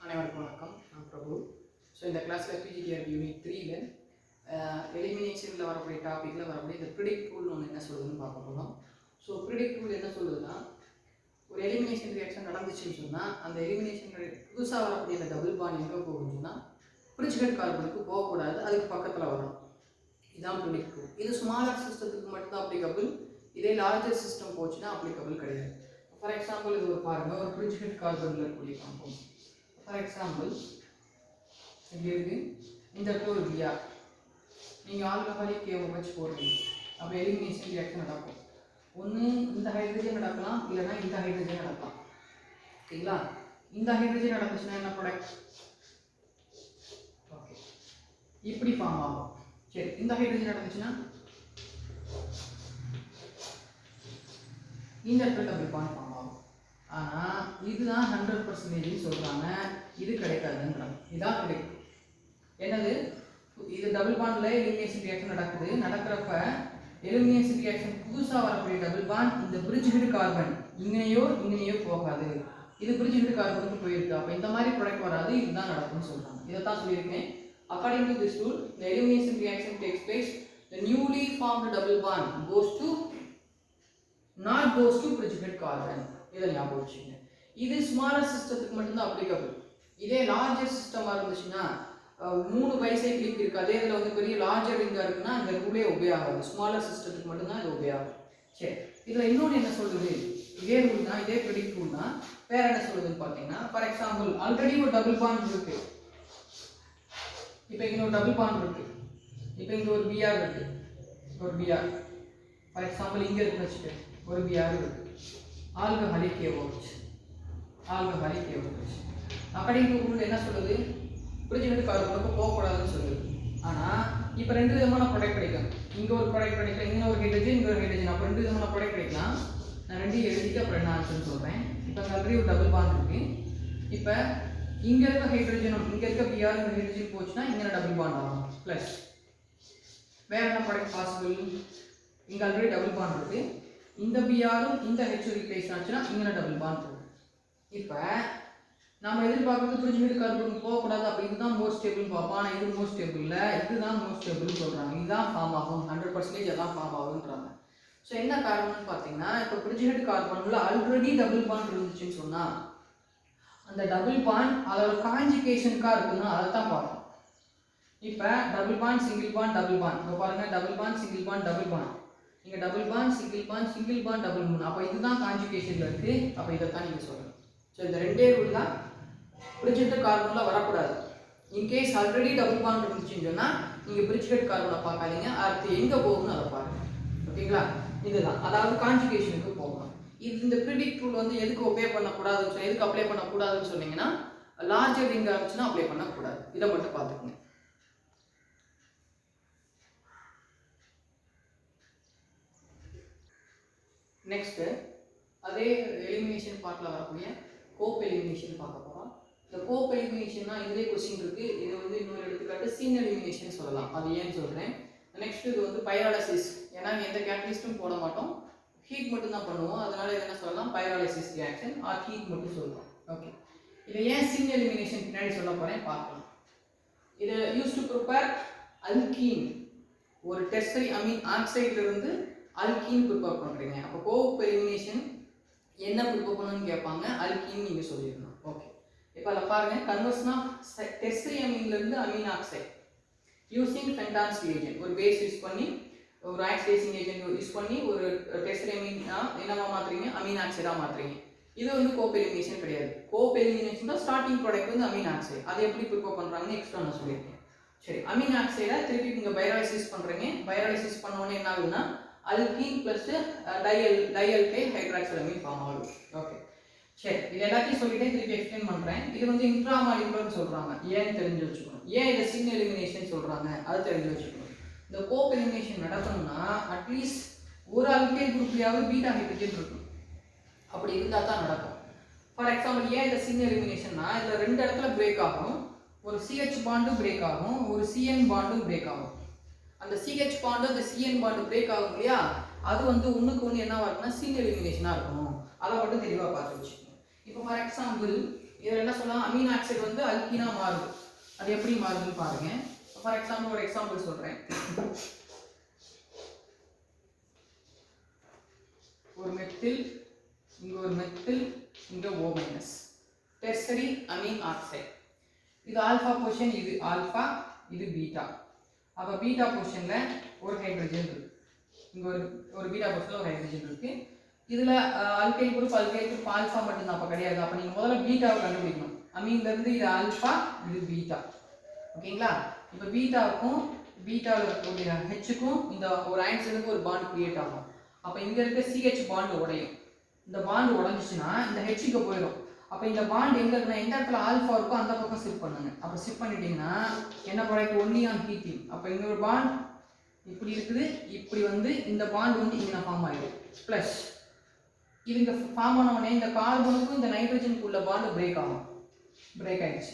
அனைவருக்கும் வணக்கம். நான் பிரபு. ஸோ இந்த கிளாஸில் பிஜிடிஆர் யூனிட் 3ல எலிமினேஷனில் வரக்கூடிய டாப்பிக்கில் வரக்கூடிய இந்த ப்ரிடிக்ட் ரூல் ஒன்று என்ன சொல்லுதுன்னு பார்க்க போகிறோம். ஸோ ப்ரிடிக்ட் ரூல் என்ன சொல்லுதுன்னா, ஒரு எலிமினேஷன் ரியாக்ஷன் நடந்துச்சுன்னு சொன்னால் அந்த எலிமினேஷன் புதுசாக வரக்கூடிய அந்த டபுள் பாண்ட் எங்கே போகுதுன்னு சொன்னால் பிரிச்சுகட் கார்பனுக்கு போகக்கூடாது, அதுக்கு பக்கத்தில் வரும். இதுதான் ப்ரிடிக்ட் ரூல். இது ஸ்மாலர் சிஸ்டத்துக்கு மட்டும்தான் அப்ளிகபிள். இதே லார்ஜர் சிஸ்டம் போச்சுன்னா அப்ளிகபிள் கிடையாது. ஃபார் எக்ஸாம்பிள் இது ஒரு பாருங்கள், ஒரு பிரிச்சுகட் கார்பனில் இருக்கக்கூடிய காம்பவுண்ட். ஃபார் எக்ஸாம்பிள் இப்படி இருக்குது, இந்த இடத்துல ஒரு பிஆர், நீங்கள் ஆல்கஹாலிக் KOH போடுறீங்க, அப்போ எலிமினேஷன் ரியாக்ஷன் நடக்கும். ஒன்று இந்த ஹைட்ரஜன் நடக்கலாம், இல்லைனா இந்த ஹைட்ரஜன் நடக்கலாம். ஓகேங்களா? இந்த ஹைட்ரஜன் நடந்துச்சுன்னா என்ன ப்ராடக்ட்? ஓகே, இப்படி ஃபார்ம் ஆகும். சரி, இந்த ஹைட்ரஜன் நடந்துச்சுன்னா இந்த இடத்துல டபுள் பாண்ட் ஃபார்ம் ஆகும். ஆனால் இதுதான் 100% சொல்கிறாங்க, இது கிடைக்காதுன்றாங்க. இதான் கிடைக்கும். என்னது? இது டபுள் பாண்டில் எலிமினேஷன் ரியாக்ஷன் நடக்குது. நடக்கிறப்ப எலிமினேஷன் ரியாக்ஷன் புதுசாக வரக்கூடிய டபுள் பாண்ட் இந்த பிரிட்ஜ்டு கார்பன் இங்கேயோ போகாது. இது பிரிட்ஜ்டு கார்பனுக்கு போயிருக்கு. அப்போ இந்த மாதிரி ப்ராடக்ட் வராது, இதுதான் நடக்கும்னு சொல்கிறாங்க. இதை தான் சொல்லியிருக்கேன். According to this rule, the elimination reaction takes place, the newly formed double bond goes to bridged carbon. இதை ஞாபகம் வச்சுக்கோங்க. இது ஸ்மாலர் சிஸ்டத்துக்கு மட்டும்தான் அப்ளிகபிள். இதே லார்ஜர் சிஸ்டமாக இருந்துச்சுன்னா 3 பைசைக்கிளிக் இருக்குது, அதே இதில் வந்து பெரிய லார்ஜர் ரிங்காக இருக்குன்னா இந்த ரூலே ஒபே ஆகாது. ஸ்மாலர் சிஸ்டத்துக்கு மட்டும்தான் இது ஒபே ஆகும். சரி, இதில் இன்னொன்று என்ன சொல்லுது? இதே ரூல் தான், இதே ப்ரெடிக்ட் ரூல் தான். வேற என்ன சொல்லுதுன்னு பார்த்தீங்கன்னா, ஃபார் எக்ஸாம்பிள் ஆல்ரெடி ஒரு டபுள் பாண்ட் இருக்கு. இப்போ இங்கே ஒரு டபுள் பாண்ட் இருக்கு. இப்போ இங்கே ஒரு பிஆர் இருக்கு, ஒரு பிஆர். ஃபார் எக்ஸாம்பிள் இங்கே இருக்குன்னு வச்சுக்கோங்க, ஒரு பிஆர் இருக்கு. Alcoholic KOH. According to rule என்ன சொல்லுது? பிரிட்ஜ்டு கார்பனுக்கு போகக்கூடாதுன்னு சொல்லுது. ஆனால் இப்போ 2 விதமான ப்ராடக்ட் கிடைக்கும். இங்கே ஒரு ப்ராடக்ட் கிடைக்கலாம், இங்கே ஒரு ஹைட்ரஜன், இங்கே ஒரு ஹைட்ரஜன். அப்போ 2 விதமான ப்ராடக்ட் கிடைக்கலாம். நான் 2 எழுதிட்டு அப்புறம் என்ன ஆச்சுன்னு சொல்கிறேன். இப்போ ஆல்ரெடி ஒரு டபுள் பாண்ட் இருக்கு. இப்போ இங்கே இருக்க ஹைட்ரஜனும் இங்கே இருக்க பிஆர் இந்த ஹைட்ரஜன் போச்சுன்னா இங்கே டபுள் பாண்ட் ஆகும். ப்ளஸ் வேற என்ன ப்ராடக்ட் பாசிபிள்? இங்கே ஆல்ரெடி டபுள் பாண்ட் இருக்கு. இந்த பிஆரும் இந்த ஹெச் ரீப்ளேஸ் ஆச்சுன்னா இங்கே டபுள் பாண்ட் இருக்கும். இப்போ நம்ம எதிர்பார்க்கறது பிரிட்ஜ்டு கார்பனுக்கு போகக்கூடாது. அப்போ இதுதான் மோஸ்ட் ஸ்டேபிள்னு பார்ப்போம். ஆனால் இது மோஸ்ட் ஸ்டேபிள் இல்லை, இதுதான் மோஸ்ட் ஸ்டேபிள்னு சொல்கிறாங்க. இதுதான் ஃபார்ம் ஆகும், 100% எல்லாம் ஃபார்ம் ஆகுன்றாங்க. ஸோ என்ன காரணம்னு பார்த்தீங்கன்னா, இப்போ பிரிட்ஜ்டு கார்பனில் ஆல்ரெடி டபுள் பாண்ட் இருந்துச்சுன்னு சொன்னால் அந்த டபுள் பாண்ட் அதோட கான்ஜுகேஷனுக்காக இருக்குன்னா அதை தான் பார்ப்போம். இப்போ double bond, single bond, double bond. இப்போ பாருங்கள், double bond, single bond, double bond. இங்கே double bond, single bond, single bond, double bond. அப்போ இதுதான் கான்ஜுகேஷனில் இருக்குது. அப்போ இதை தான் நீங்கள் சொல்லணும். ஸோ இந்த 2 ரூல் தான் பிரிட்ஜ்டு கார்பனில் வரக்கூடாது. இன்கேஸ் ஆல்ரெடி டபுள் பாண்ட் இருந்துச்சுன்னு சொன்னால் நீங்கள் பிரிட்ஜ்டு கார்பனை பார்க்காதீங்க, அடுத்து எங்கே போகணும்னு அதை பாருங்கள். ஓகேங்களா? இதுதான், அதாவது கான்ஜுகேஷனுக்கு போகணும். இது இந்த ப்ரிடிக்ட் ரூல் வந்து எதுக்கு ஒபே பண்ணக்கூடாதுன்னு சொல்லி, எதுக்கு அப்ளை பண்ணக்கூடாதுன்னு சொன்னீங்கன்னா, லார்ஜர் ரிங்காக இருந்துச்சுன்னா அப்ளை பண்ணக்கூடாது. இதை மட்டும் பார்த்துக்குங்க. நெக்ஸ்ட் அதே எலிமினேஷன் பார்ட்டில் வரக்கூடிய கோப் எலிமினேஷன் பார்க்க போகிறோம். இந்த கோப் எலிமினேஷன்னா இதே கொஸ்டின் இருக்குது. இது வந்து இன்னொரு எடுத்துக்காட்டு சீன் எலிமினேஷன் சொல்லலாம். அது ஏன்னு சொல்கிறேன். நெக்ஸ்ட் இது வந்து பைராலிசிஸ். ஏன்னா எந்த கேட்டலிஸ்ட்டும் போட மாட்டோம், ஹீட் மட்டும் தான் பண்ணுவோம். அதனால என்ன சொல்லலாம்? பைராலிசிஸ் ரியாக்ஷன் ஆர் ஹீட் மட்டும் சொல்கிறோம். ஓகே, இதை ஏன் சீன் எலிமினேஷன் பின்னாடி சொல்ல போகிறேன் பார்க்கலாம். இதை யூஸ் டு ப்ரிப்பேர் அல்கீன். ஒரு டெர்ஷரி அமீன் ஆக்சைட்லேருந்து அல்கீன் ப்ரிப்பேர் பண்ணுறீங்க. அப்போ கோப் எலிமினேஷன் என்ன ப்ரிப்பேர் பண்ணணும்னு கேட்பாங்க, அல்கீன் நீங்கள் சொல்லிடணும். ஓகே, இப்போ அதில் பாருங்கள், கன்வர்ஷன் ஆஃப் டெர்ஷரி அமீன்லேருந்து amine oxide using Fenton's reagent. ஒரு பேஸ் யூஸ் பண்ணி, ஒரு ஆக்சிடேசிங் ஏஜென்ட் யூஸ் பண்ணி ஒரு டெர்ஷரி அமீன் என்னவா மாற்றுறீங்க? அமீன் ஆக்சைடாக மாற்றுறீங்க. இது வந்து கோப் எலிமினேஷன் கிடையாது. கோப் எலிமினேஷன் தான் ஸ்டார்டிங் ப்ராடக்ட் வந்து அமீன் ஆக்சைடு. அதை எப்படி ப்ரிப்பேர் பண்ணுறாங்கன்னு எக்ஸ்ட்ரா நான் சொல்லியிருக்கேன். சரி, அமீன் ஆக்சைடை திருப்பி நீங்கள் பைராலிசிஸ் பண்ணுறீங்க. பைராலிசிஸ் பண்ண உடனே என்ன ஆகுதுன்னா அல்கீன் ப்ளஸ் டைஅல்கைல் ஹைட்ராக்சிலமீன் ஃபார்ம் ஆகுது. ஓகே, சரி, இது எல்லாத்தையும் சொல்லிட்டே திருப்பி எக்ஸ்பிளைன் பண்ணுறேன். இது வந்து இன்ட்ராமாலிகுலர்னு சொல்கிறாங்க. ஏன்னு தெரிஞ்சு வச்சுக்கணும். ஏன் இதை சின் எலிமினேஷன் சொல்கிறாங்க அது தெரிஞ்சு வச்சுக்கணும். இந்த கோப் எலிமினேஷன் நடக்கணும்னா அட்லீஸ்ட் ஒரு அல்கைல் குரூப்லையாவது பீட்டா ஹைட்ரஜன் இருக்கும். அப்படி இருந்தால் தான் நடக்கும். ஃபார் எக்ஸாம்பிள் ஏன் இந்த சின் எலிமினேஷன்னா, இதில் 2 இடத்துல பிரேக் ஆகும். ஒரு CH பாண்டும் பிரேக் ஆகும், ஒரு CN பாண்டும் பிரேக் ஆகும். அந்த CH பாண்டு அந்த CN பாண்டு பிரேக் ஆகும் இல்லையா, அது வந்து ஒன்றுக்கு ஒன்று என்னவா இருக்குன்னா சீன் எலிமினேஷனாக இருக்கணும். அதை மட்டும் தெளிவாக பார்த்து வச்சுக்கணும். இப்போ ஃபார் எக்ஸாம்பிள் இதில் என்ன சொல்லலாம், அமீன் ஆக்சைடு வந்து அல்கீனா மாறுது. அது எப்படி மாறுதுன்னு பாருங்க. ஃபார் எக்ஸாம்பிள் ஒரு எக்ஸாம்பிள் சொல்றேன். ஒரு மெத்தில், இங்க ஒரு மெத்தில், இங்க O-, டெர்சரி அமீன் ஆக்சைடு. இது ஆல்ஃபா பொசிஷன், இது ஆல்ஃபா, இது பீட்டா. அப்ப பீட்டா பொசிஷன்ல ஒரு ஹைட்ரஜன் இருக்கு. இங்க ஒரு பீட்டா பொசிஷன்ல ஒரு ஹைட்ரஜன் இருக்கு. இதுல அல்கைல் குரூப் ஆல்ஃபா மட்டும் தான், அப்ப கிடையாது. அப்ப நீங்க முதல்ல பீட்டாவை கண்டுபிடிக்கணும். அமீன்ல இருந்து இது ஆல்ஃபா, இது பீட்டா. ஓகேங்களா? இப்ப பீட்டாவுக்கும் பீட்டால இருக்கக்கூடிய ஹெச்சுக்கும் இந்த ஒரு ஆன்சருக்கு ஒரு பாண்ட் கிரியேட் ஆகும். அப்ப இங்க இருக்க CH பாண்ட் உடையும். இந்த பாண்ட் உடைஞ்சிச்சுன்னா இந்த H இங்க போயிடும். அப்ப இந்த பாண்ட் எங்க இருக்குன்னா, எந்த இடத்துல ஆல்ஃபா இருக்கோ அந்த பக்கம் ஷிஃப்ட் பண்ணுங்க. அப்ப ஷிஃப்ட் பண்ணிட்டீங்கன்னா என்ன ப்ராடக்ட், ஒன்லி ஆன் ஹீட்டிங். அப்ப இங்க ஒரு பாண்ட் இப்படி இருக்குது, இப்படி வந்து இந்த பாண்ட் வந்து இங்க ஃபார்ம் ஆயிடும். பிளஸ் இது இங்க ஃபார்ம் ஆன உடனே இந்த கார்பனுக்கும் இந்த நைட்ரஜனுக்கு உள்ள பாண்ட் பிரேக் ஆகும். பிரேக் ஆயிடுச்சு.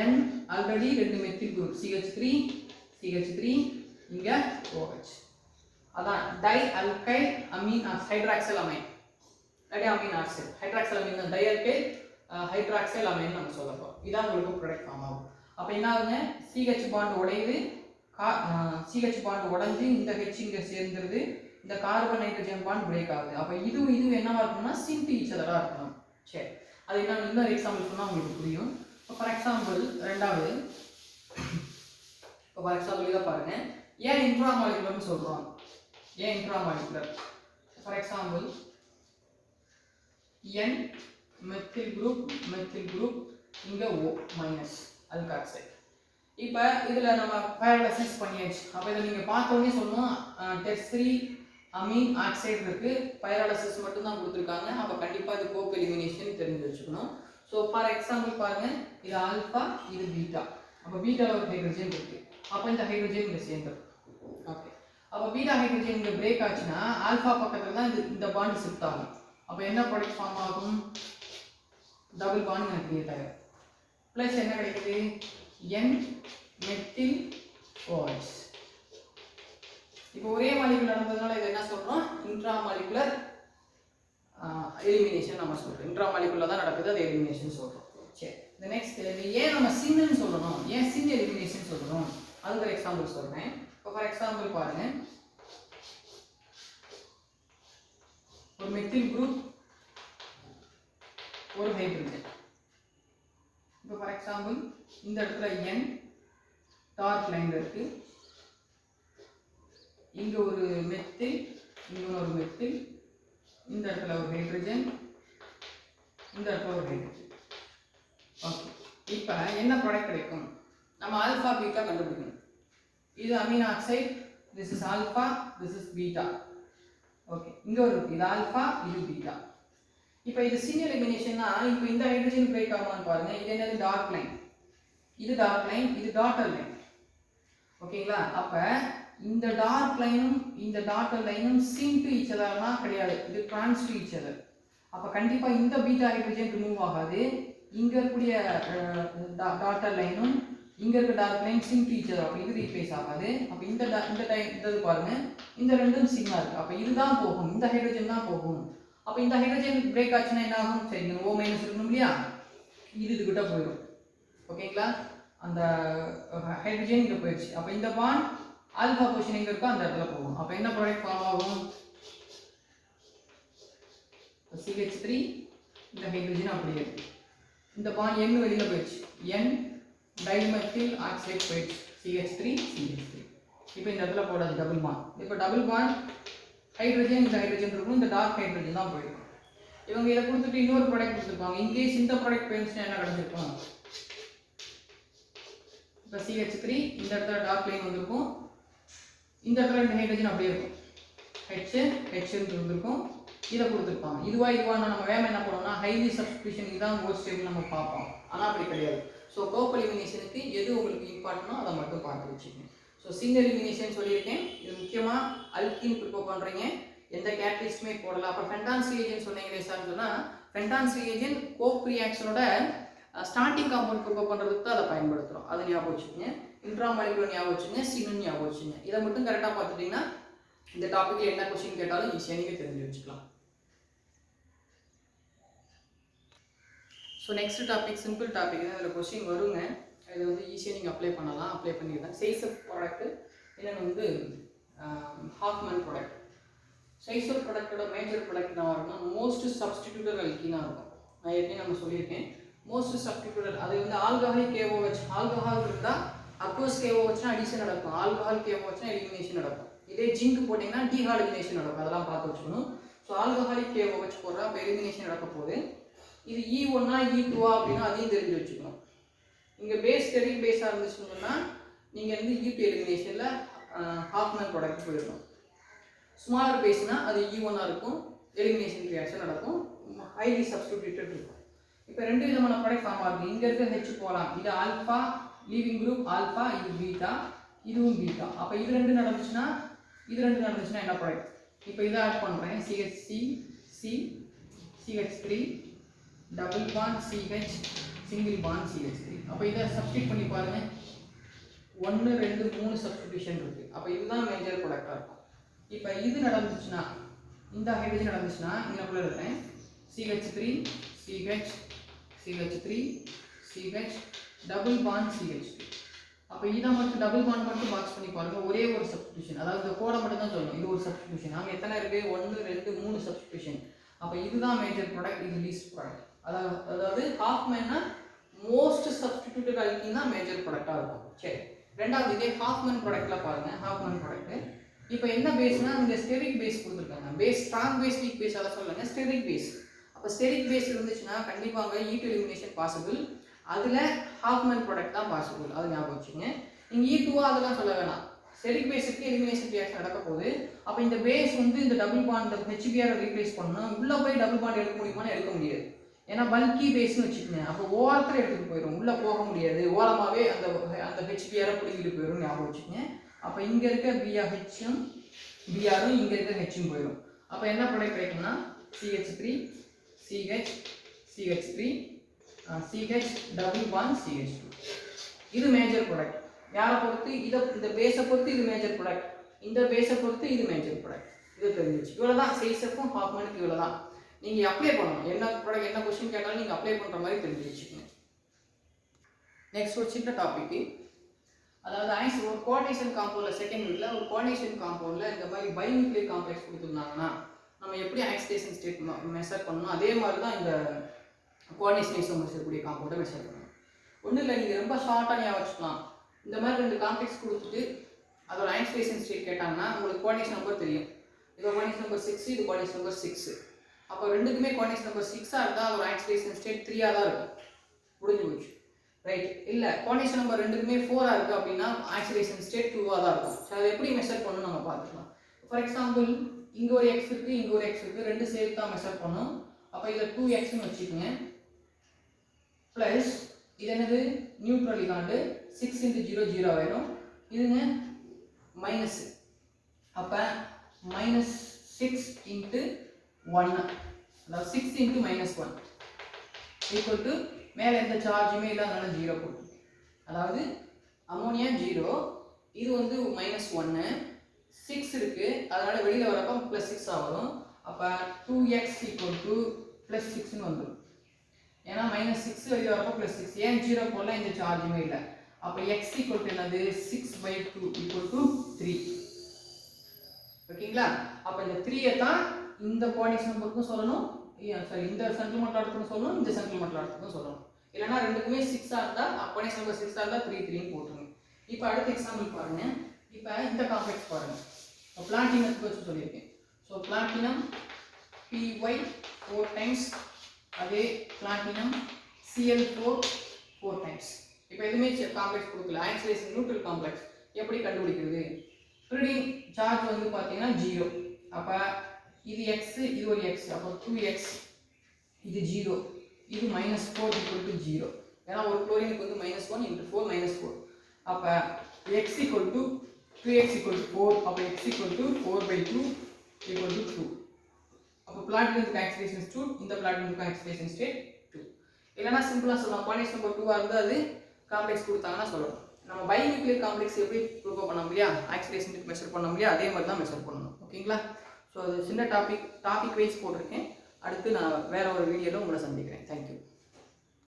N ஆல்ரெடி ரெண்டு மெத்தில் குரூப் CH3 இங்க OH. அதான் dialkyl amine hydroxyl amine. Amine oxide hydroxyl amine தான் டை அல்கைல் ஹைட்ராக்சல் அமைன் நம்ம சொல்லப்போம். இதான் உங்களுக்கு ப்ராடக்ட் ஃபார்ம் ஆகும். அப்ப என்ன ஆகுங்க, CH பாண்ட் உடையுது, CH பாண்ட் உடைஞ்சு இந்த H இங்க சேர்ந்துருது, இந்த கார்பன் நைட்ரஜன் பாண்ட் பிரேக் ஆகுது. அப்ப இது என்னவா இருக்கும்னா சிங்க் ஈச் அதரா இருக்கணும். சரி, அது என்ன இன்னொரு எக்ஸாம்பிள் சொன்னா உங்களுக்கு புரியும். ஃபார் எக்ஸாம்பிள் ரெண்டாவது, ஃபார் எக்ஸாம்பிள் இதை பாருங்க. ஏன் இன்ட்ராமாலிகுலர்னு சொல்றோம்? ஏன் intramolecular? For example N methyl group இங்க O- அல்காக்சைடு. இப்போ இதுல நம்ம பைரோலிசிஸ் பண்ணியாச்சு. அப்ப இதை நீங்க பார்த்த உடனே சொல்லணும், டெர்சரி அமீன் ஆக்சைடு இருக்கு, பைரோலிசிஸ் மட்டும் தான் கொடுத்துருக்காங்க. அப்ப கண்டிப்பா இது கோப் எலிமினேஷன் தெரிஞ்சு வச்சுக்கணும். ஸோ ஃபார் எக்ஸாம்பிள் பாருங்க, இது ஆல்ஃபா, இது பீட்டா. அப்போ பீட்டாவில் ஒரு ஹைட்ரஜன் இருக்கு, அப்போ இந்த ஹைட்ரஜன் இங்கே சேர்ந்துடும். ஓகே, அப்போ பீட்டா ஹைட்ரஜன் இங்கே பிரேக் ஆச்சுன்னா ஆல்ஃபா பக்கத்தில் தான் இந்த பாண்ட் ஷிஃப்ட் ஆகும். அப்போ என்ன ப்ராடக்ட் ஃபார்ம் ஆகும், டபுள் பாண்ட் எனக்கு கிரியேட் ஆகும். ப்ளஸ் என்ன கிடைக்குது, N மெத்தில் OH. இப்போ ஒரே மாலிகுலர் நடந்ததுனால இது என்ன சொல்றோம், இன்ட்ரா மாலிகுலர் எலிமினேஷன் நம்ம சொல்றோம். இன்ட்ரா மாலிகுலர் தான் நடக்குது, அது எலிமினேஷன் சொல்றோம். சரி, இந்த நெக்ஸ்ட் ஏன் நம்ம சின்னு சொல்லணும், ஏன் சின் எலிமினேஷன் சொல்லணும், அது ஒரு எக்ஸாம்பிள் சொல்றேன். இப்போ ஃபார் எக்ஸாம்பிள் பாருங்க, ஒரு மெத்தில் குரூப், ஒரு ஹைட்ரஜன். இப்போ ஃபார் எக்ஸாம்பிள் இந்த இடத்துல N டார்க் லைன்ல இருக்கு, இங்க ஒரு மெத்தில், இங்க ஒரு மெத்தில், இந்த இடத்துல ஒரு ஹைட்ரஜன், இந்த இடத்துல ஒரு ஹைட்ரஜன். ஓகே, இப்போ என்ன ப்ராடக்ட் கிடைக்கும், நம்ம ஆல்ஃபா பீட்டா கண்டுபிடிக்கணும். இது amine oxide, this is alpha, this is beta. Okay, இங்க ஒரு இது ஆல்ஃபா, இது பீட்டா. இப்போ இது சின் எலிமினேஷன்னா, இப்போ இந்த ஹைட்ரஜன் பிரேக் ஆகுமான்னு பாருங்க. இது என்னது, டார்க் லைன், இது டார்க் லைன், இது டாட்டர் லைன். ஓகேங்களா? அப்ப இந்த டார்க் லைனும் இந்த டாட்டர் லைனும் சின் டு ஈச் அதர்னா கிடையாது, இது டிரான்ஸ் டு ஈச் அதர். அப்ப கண்டிப்பா இந்த பீட்டா ஹைட்ரஜன் ரிமூவ் ஆகாது. இங்க இருக்கக்கூடிய டாட்டர் லைனும் இங்க இருக்க டார்க் லைன் சின் டு ஈச் அதர், அப்ப இது ரீப்ளேஸ் ஆகாது. அப்ப இந்த பாருங்க, இந்த ரெண்டும் சின்னா இருக்கு. அப்ப இதுதான் போகும், இந்த ஹைட்ரஜன் தான் போகும். அப்ப இந்த ஹைட்ரஜன் பிரேக் ஆச்சுன்னா என்ன ஆகும், சரி இங்க O- இருக்கணும் இல்லையா, இது கிட்ட போயிடும். ஓகேங்களா? அந்த ஹைட்ரஜன் இங்க போயிடுச்சு. அப்ப இந்த பாண்ட் ஆல்பா பொசிஷன் எங்க இருக்கோ அந்த இடத்துல போகும். அப்ப என்ன ப்ராடக்ட் ஃபார்ம் ஆகும், CH3, இந்த ஹைட்ரஜன் அப்படியே இருக்கு. இந்த பாண்ட் N வெளியில போயிடுச்சு, N டைமெத்தில் ஆக்சைடு போயிடுச்சு, CH3. இப்போ இந்த இடத்துல போடாது டபுள் பாண்ட். இப்போ டபுள் பாண்ட் ஹைட்ரஜன், இந்த ஹைட்ரஜன் இருக்கும், இந்த டார்க் ஹைட்ரஜன் தான் போயிடும். இவங்க இதை கொடுத்துட்டு இன்னொரு ப்ராடக்ட் கொடுத்துருப்பாங்க. இன்கேஸ் இந்த ப்ராடக்ட் போயிருந்துச்சுன்னா என்ன கிடைச்சிருக்கும், இப்போ CH3 இந்த இடத்துல டார்க் லைன் வந்திருக்கும், இந்த இடத்துல ரெண்டு ஹைட்ரஜன் அப்படியே இருக்கும், H இருந்திருக்கும், இதை கொடுத்துருப்பாங்க. இதுவா நம்ம வேலை என்ன பண்ணுவோம்னா ஹைலி சப்ஸ்டிடியூஷன், இதுதான் மோஸ்ட் ஸ்டேபிள் நம்ம பார்ப்போம். ஆனால் அப்படி கிடையாது. ஸோ கோப் எலிமினேஷனுக்கு எது உங்களுக்கு இம்பார்ட்டனோ அதை மட்டும் பார்த்து வச்சுக்கோங்க. ஸோ சின் எலிமினேஷன் சொல்லியிருக்கேன். இது முக்கியமாக அல்கீன் ப்ரிப்பேர் பண்ணுறீங்க, எந்த கேட்டலிஸ்ட்டுமே போடலாம். அப்போ ஃபென்டான்ஸ் ரியேஜன் சொன்னீங்களே சார் சொன்னால், ஃபென்டான்ஸ் ரியேஜன் கோப் ரியாக்ஷனோட ஸ்டார்டிங் காம்பவுண்ட் ப்ரிப்பேர் பண்ணுறதுக்கு தான் அதை பயன்படுத்துகிறோம். அதை ஞாபகம் வச்சுக்கோங்க. இன்ட்ராமாலிகுலர் ஞாபகம் வச்சுங்க, சின்னு ஞாபகம் வச்சுங்க. இதை மட்டும் கரெக்டாக பார்த்துட்டிங்கன்னா இந்த டாப்பிக்கில் என்ன கொஸ்டின் கேட்டாலும் ஈஸியாக நீங்கள் தெரிஞ்சு வச்சுக்கலாம். So next topic simple topic தான். அதில் கொஸ்டின் வருங்க. இது வந்து ஈஸியாக நீங்கள் அப்ளை பண்ணலாம். அப்ளை பண்ணிடுறேன். சைஸ் ஆஃப் ப்ராடக்ட்டு இல்லைன்னு வந்து ஹாஃப்மேன் ப்ராடக்ட். சைஸ் ஆஃப் ப்ராடக்டோட மேஜர் ப்ராடக்ட் என்ன வரும்னா மோஸ்ட் சப்ஸ்டிடியூட்டட் அல்கீனாக இருக்கும். நான் ஏற்கனவே நம்ம சொல்லியிருக்கேன். மோஸ்ட் சப்ஸ்டிடியூட்டட் அது வந்து ஆல்கஹால் KOH ஆல்கஹால் இருந்தால் அக்வஸ் KOHனா அடிஷன் நடக்கும். ஆல்கஹால் KOHனா எலிமினேஷன் நடக்கும். இதே ஜிங்க் போட்டிங்கன்னா டீஹாலிமினேஷன் நடக்கும். அதெல்லாம் பார்த்து வச்சுக்கணும். ஸோ ஆல்கஹாலிக் KOH போடுறா அப்போ எலிமினேஷன் நடக்க போகுது. இது E1ஆ E2ஆ அப்படின்னா அதையும் தெரிஞ்சு வச்சுக்கணும். இங்கே பேஸ் ஸ்டெரிக் பேஸாக இருந்துச்சுன்னு சொன்னால் நீங்கள் வந்து E2 எலிமினேஷனில் ஹாஃப்மேன் ப்ராடக்ட் போயிடணும். ஸ்மாலர் பேஸ்னால் அது E1ஆக இருக்கும். எலிமினேஷன் ரியாக்ஷன் நடக்கும். ஹைலி சப்ஸ்டிடியூட்டட் இருக்கும். இப்போ ரெண்டு விதமான ப்ராடக்ட் ஃபார்ம் ஆகுது. இங்கே இருக்க H போகலாம். இது ஆல்ஃபா லீவிங் குரூப் ஆல்ஃபா, இது பீட்டா, இதுவும் பீட்டா. அப்போ இது ரெண்டு நடந்துச்சுன்னா என்ன ப்ராடக்ட்? இப்போ இதை ஆட் பண்ணுறேன். CH3 double bond CH single bond CH3. அப்போ இதை சப்ஸ்டிட் பண்ணி பாருங்கள். 1 2 3 சப்ஸ்டிடியூஷன் இருக்குது. அப்போ இதுதான் மேஜர் ப்ராடக்டாக இருக்கும். இப்போ இது நடந்துச்சுன்னா இந்த ஹைட்ரஜன் நடந்துச்சுன்னா இங்கே இருக்கேன் CH3 CH double bond CH2. அப்போ இதை மட்டும் டபுள் பாண்ட் மட்டும் பாக்ஸ் பண்ணி பாருங்கள். ஒரே ஒரு சப்ஸ்டிடியூஷன், அதாவது இந்த கோடை மட்டும் தான் சொல்லணும். இது ஒரு சப்ஸ்டிடியூஷன். அங்கே எத்தனை இருக்குது? 1 2 3 சப்ஸ்டிடியூஷன். அப்போ இதுதான் மேஜர் ப்ராடக்ட், இது லீஸ்ட் ப்ராடக்ட். அதாவது ஹாஃப்மேன்னா மோஸ்ட் சப்ஸ்டிடியூட்டட் அல்கீன் தான் மேஜர் ப்ராடக்டாக இருக்கும். சரி, ரெண்டாவது இதே ஹாஃப்மேன் ப்ராடக்டில் பாருங்கள். ஹாஃப்மேன் ப்ராடக்ட்டு இப்போ என்ன பேஸ்னா இங்கே ஸ்டெரிக் பேஸ் கொடுத்துருக்காங்க. Base strong base weak base அதை சொல்லுங்க. Steric base. அப்போ ஸ்டெரிக் பேஸ் இருந்துச்சுன்னா கண்டிப்பாக E2 எலிமினேஷன் பாசிபிள். அதில் ஹாஃப்மேன் ப்ராடக்ட் தான் பாசிபிள். அது ஞாபகம் வச்சுங்க. நீங்கள் E2ஆ அதெல்லாம் சொல்ல வேணாம். ஸ்டெரிக் பேஸுக்கு எலிமினேஷன் ரியாக்ஷன் நடக்க போகுது. அப்போ இந்த பேஸ் வந்து இந்த டபுள் பாண்ட் HBr ரீப்ளேஸ் பண்ணணும். உள்ளே போய் டபுள் பாண்ட் எடுக்க முடியுமான்னு எடுக்க முடியாது. ஏன்னா பல்கி பேஸ்னு வச்சுக்கோங்க. அப்போ ஓரத்தில் எடுத்துகிட்டு போயிடும். உள்ளே போக முடியாது. ஓரமாகவே அந்த HBr பிடிக்கிட்டு போயிடும். ஞாபகம் வச்சுக்கோங்க. அப்போ இங்கே இருக்க BRHம் BRம் இங்கே இருக்க Hம் போயிடும். அப்போ என்ன ப்ராடக்ட் கிடைக்கும்னா CH3 CH double bond CH2. இது மேஜர் ப்ராடக்ட். யாரை பொறுத்து? இந்த பேஸை பொறுத்து இது மேஜர் ப்ராடக்ட். இந்த பேஸை பொறுத்து இது மேஜர் ப்ராடக்ட். இது தெரிஞ்சிச்சு. இவ்வளோ தான் சைஸுக்கும் ஹாஃப்மேனுக்கு இவ்வளோ தான். நீங்கள் அப்ளை பண்ணணும். என்ன ப்ராடக்ட் என்ன கொஸ்டின் கேட்டாலும் நீங்கள் அப்ளை பண்ணுற மாதிரி தெரிஞ்சு வச்சுக்கோங்க. நெக்ஸ்ட் ஒரு சின்ன டாபிக். அதாவது ஒரு கோஆர்டினேஷன் காம்பவுண்டில் செகண்ட் வீக்கில் ஒரு கோஆர்டினேஷன் காம்பவுண்டில் இந்த மாதிரி பைநியூக்ளியர் காம்ப்ளெக்ஸ் கொடுத்துருந்தாங்கன்னா நம்ம எப்படி ஆக்சிடேஷன் ஸ்டேட் மெஷர் பண்ணணும், அதே மாதிரி தான் இந்த கோஆர்டினேஷன் ஐசோமர்ஸ் இருக்கக்கூடிய காம்பவுண்டை மெஷர் பண்ணணும். ஒன்றும் இல்லை, நீங்கள் ரொம்ப ஷார்ட்டாக ஞாபகம் வச்சுக்கலாம். இந்த மாதிரி ரெண்டு காம்ப்ளெக்ஸ் கொடுத்துட்டு அதோட ஆக்சிடேஷன் ஸ்டேட் கேட்டாங்கன்னா உங்களுக்கு கோஆர்டினேஷன் நம்பர் தெரியும். இது கோஆர்டினேஷன் நம்பர் 6, இது கோஆர்டினேஷன் நம்பர் 6. அப்போ ரெண்டுக்குமே கோஆர்டினேஷன் நம்பர் 6ஆக இருந்தால் அதோட ஆக்சிடேஷன் ஸ்டேட் 3ஆக தான் இருக்கும். முடிஞ்சு போச்சு. ரைட். இல்லை கோஆர்டினேஷன் நம்பர் ரெண்டுக்குமே 4ஆக இருக்குது அப்படின்னா ஆக்சிடேஷன் ஸ்டேட் 2ஆக தான் இருக்கும். ஸோ அதை எப்படி மெஷர் பண்ணணும் நம்ம பார்த்துக்கலாம். ஃபார் எக்ஸாம்பிள் இங்கே ஒரு X இருக்குது, இங்கே ஒரு X இருக்குது, ரெண்டு சேர்த்து தான் மெஷர் பண்ணணும். அப்போ இதை 2Xன்னு வச்சுக்கோங்க. ப்ளஸ் இது என்னது? நியூட்ரல் இதாண்டு 6 × 0 0 ஆயிரும். இதுங்க மைனஸ். அப்போ -6 × 1, அதாவது 6 × -1 ஈக்குவல் டு மேலே எந்த சார்ஜுமே இல்லாதனால 0 போட்டு, அதாவது அமோனியா 0, இது வந்து -1, 6 இருக்குது, அதனால வெளியில் வரப்போ +6 வரும். அப்போ 2x +6ன்னு வந்துடும். ஏன்னா -6 வெளியில் வரப்போ +6. ஏன் 0 போடலாம்? இந்த சார்ஜுமே இல்லை. அப்போ x என்னது? 6/2 = 3. ஓகேங்களா? அப்போ இந்த 3ஐ தான் இந்த கோஆர்டினேஷன் நம்பருக்கும் சொல்லணும், சாரி இந்த சென்ட்ரல் மோட்டார் இடத்துக்கும் சொல்லணும், இந்த சென்ட்ரல் மோட்டார் இடத்துக்கும் சொல்லணும். இல்லைனா ரெண்டுக்குமே 6ஆக இருந்தால் கோஆர்டினேஷன் நம்பர் 6ஆக இருந்தால் 3 3ன்னு போட்டுருங்க. இப்போ அடுத்த எக்ஸாம்பிள் பாருங்கள். இப்போ இந்த காம்ப்ளெக்ஸ் பாருங்கள். இப்போ பிளாட்டினத்துக்கு வச்சு சொல்லியிருக்கேன். ஸோ பிளாட்டினம் Py 4 டைம்ஸ், அதே பிளாட்டினம் Cl4 4 டைம்ஸ். இப்போ எதுவுமே காம்ப்ளெக்ஸ் கொடுக்கல. ஆக்சிடேஷன் நியூட்ரல் காம்ப்ளெக்ஸ் எப்படி கண்டுபிடிக்கிறது? ப்ரீடிங் சார்ஜ் வந்து பார்த்தீங்கன்னா 0. அப்போ இது x, இது ஒரு x, அப்போ 2x, இது 0, இது -4 = 0. ஏன்னா ஒரு குளோரினுக்கு வந்து -1 × 4 -4. அப்போ x = 2x = 4. அப்போ x = 4/2 = 2. அப்போ பிளாட்டினத்துக்கு ஆக்சிடேஷன் ஸ்டேட், இந்த பிளாட்டினத்துக்கு ஆக்சிடேஷன் ஸ்டேட் 2. இல்லைனா சிம்பிளாக சொல்லலாம், கோஆர்டினேஷன் நம்பர் 2ஆக இருந்தால் அது காம்ப்ளெக்ஸ் கொடுத்தாங்கன்னா சொல்லணும். நம்ம பைநியூக்ளியர் காம்ப்ளெக்ஸ் எப்படி ப்ரூவ் பண்ண முடியாது, ஆக்சிடேஷன் மெஷர் பண்ண முடியாது, அதே மாதிரி தான் மெஷர் பண்ணணும். ஓகேங்களா? ஸோ அது சின்ன டாபிக் வைஸ் போட்டிருக்கேன். அடுத்து நான் வேற ஒரு வீடியோவில் உங்களை சந்திக்கிறேன். தேங்க்யூ.